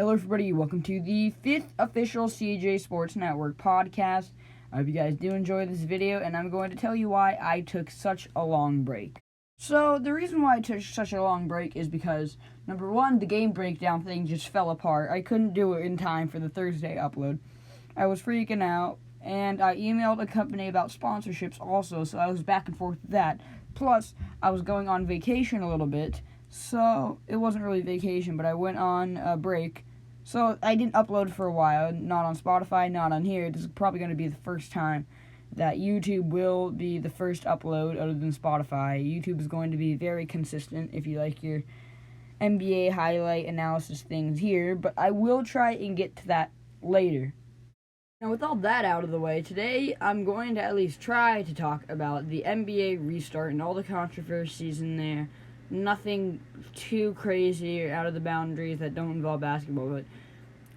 Hello everybody, welcome to the 5th official CJ Sports Network podcast. I hope you guys do enjoy this video, and I'm going to tell you why I took such a long break. So, the reason why I took such a long break is because, number one, the game breakdown thing just fell apart. I couldn't do it in time for the Thursday upload. I was freaking out, and I emailed a company about sponsorships also, so I was back and forth with that. Plus, I was going on vacation a little bit, so it wasn't really vacation, but I went on a break. So I didn't upload for a while, not on Spotify, not on here. This is probably going to be the first time that YouTube will be the first upload other than Spotify. YouTube is going to be very consistent if you like your NBA highlight analysis things here, but I will try and get to that later. Now, with all that out of the way, today I'm going to at least try to talk about the NBA restart and all the controversies in there. Nothing too crazy or out of the boundaries that don't involve basketball, but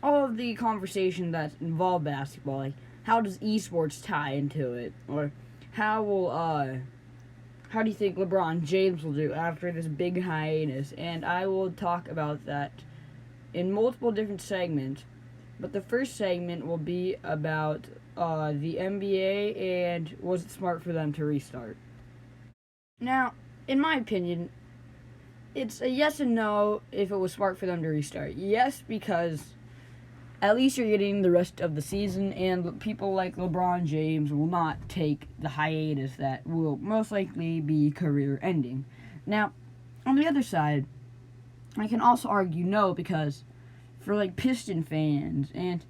all of the conversation that involve basketball, like how does esports tie into it, or how do you think LeBron James will do after this big hiatus? And I will talk about that in multiple different segments, but the first segment will be about the NBA and was it smart for them to restart. Now, in my opinion, it's a yes and no if it was smart for them to restart. Yes, because at least you're getting the rest of the season, and people like LeBron James will not take the hiatus that will most likely be career-ending. Now, on the other side, I can also argue no, because for like Piston fans and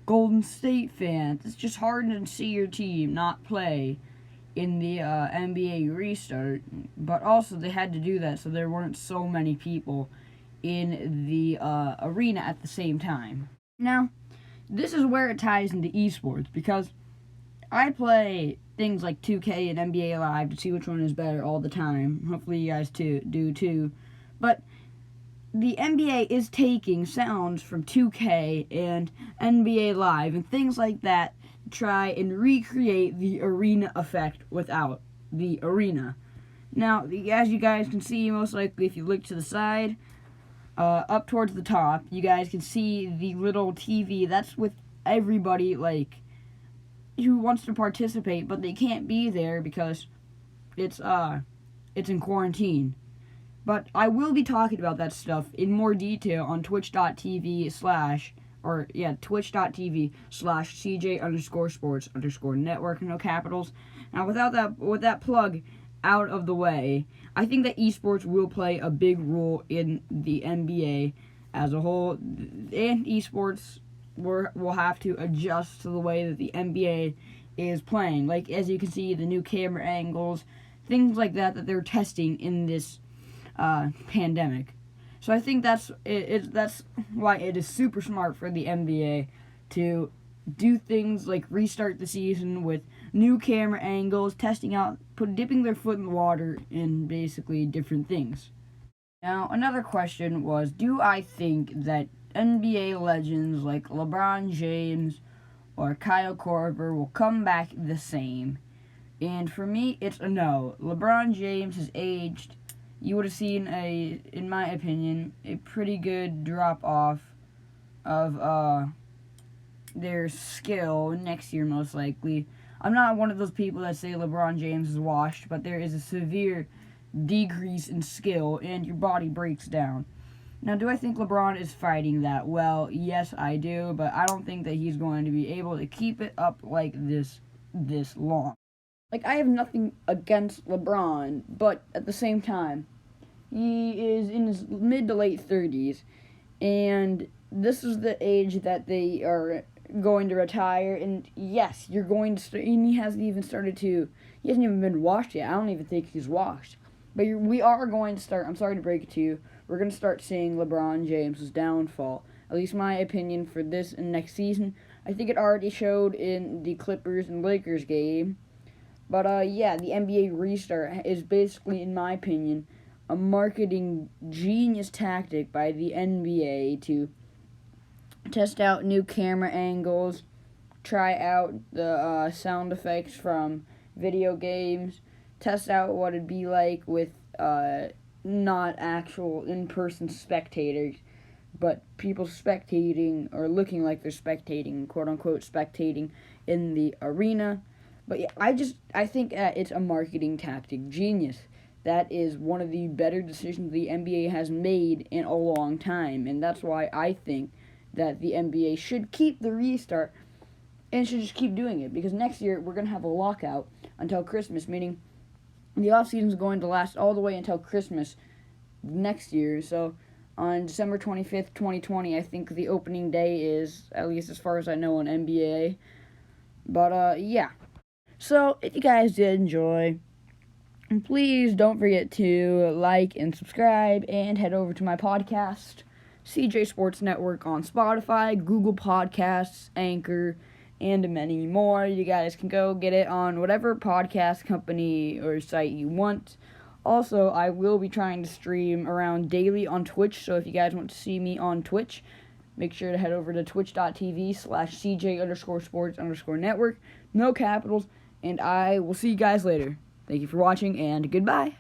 Golden State fans, it's just hard to see your team not play in the NBA restart, but also they had to do that so there weren't so many people in the arena at the same time. Now, this is where it ties into esports, because I play things like 2K and NBA Live to see which one is better all the time. Hopefully you guys do too. But the NBA is taking sounds from 2K and NBA Live and things like that to try and recreate the arena effect without the arena. Now, as you guys can see, most likely if you look to the side, up towards the top, you guys can see the little TV. That's with everybody, like, who wants to participate, but they can't be there because it's in quarantine. But I will be talking about that stuff in more detail on twitch.tv slash CJ_sports_network, no capitals. Now, with that plug out of the way, I think that esports will play a big role in the NBA as a whole, and esports will have to adjust to the way that the NBA is playing. Like, as you can see, the new camera angles, things like that they're testing in this pandemic. So I think that's why it is super smart for the NBA to do things like restart the season with new camera angles, testing out, dipping their foot in the water in basically different things. Now, another question was, do I think that NBA legends like LeBron James or Kyle Korver will come back the same? And for me, it's a no. LeBron James has aged. You would have seen in my opinion, a pretty good drop-off of their skill next year, most likely. I'm not one of those people that say LeBron James is washed, but there is a severe decrease in skill, and your body breaks down. Now, do I think LeBron is fighting that? Well, yes, I do, but I don't think that he's going to be able to keep it up like this long. Like, I have nothing against LeBron, but at the same time, he is in his mid to late 30s, and this is the age that they are going to retire, and yes, you're going to start, and he hasn't even been washed yet. I don't even think he's washed. But we are going to start, I'm sorry to break it to you, we're going to start seeing LeBron James' downfall. At least my opinion for this and next season. I think it already showed in the Clippers and Lakers game. But, yeah, the NBA restart is basically, in my opinion, a marketing genius tactic by the NBA to test out new camera angles, try out the sound effects from video games, test out what it'd be like with not actual in-person spectators but people spectating or looking like they're spectating, quote unquote, spectating in the arena. But yeah, I think it's a marketing tactic. Genius. That is one of the better decisions the NBA has made in a long time, and that's why I think that the NBA should keep the restart and should just keep doing it, because next year we're going to have a lockout until Christmas, meaning the offseason is going to last all the way until Christmas next year. So on December 25th, 2020, I think the opening day is, at least as far as I know, on NBA. But yeah. So if you guys did enjoy, please don't forget to like and subscribe and head over to my podcast, CJ Sports Network, on Spotify, Google Podcasts, Anchor, and many more. You guys can go get it on whatever podcast company or site you want. Also, I will be trying to stream around daily on Twitch, so if you guys want to see me on Twitch, make sure to head over to twitch.tv/CJ_sports_network. No capitals, and I will see you guys later. Thank you for watching, and goodbye.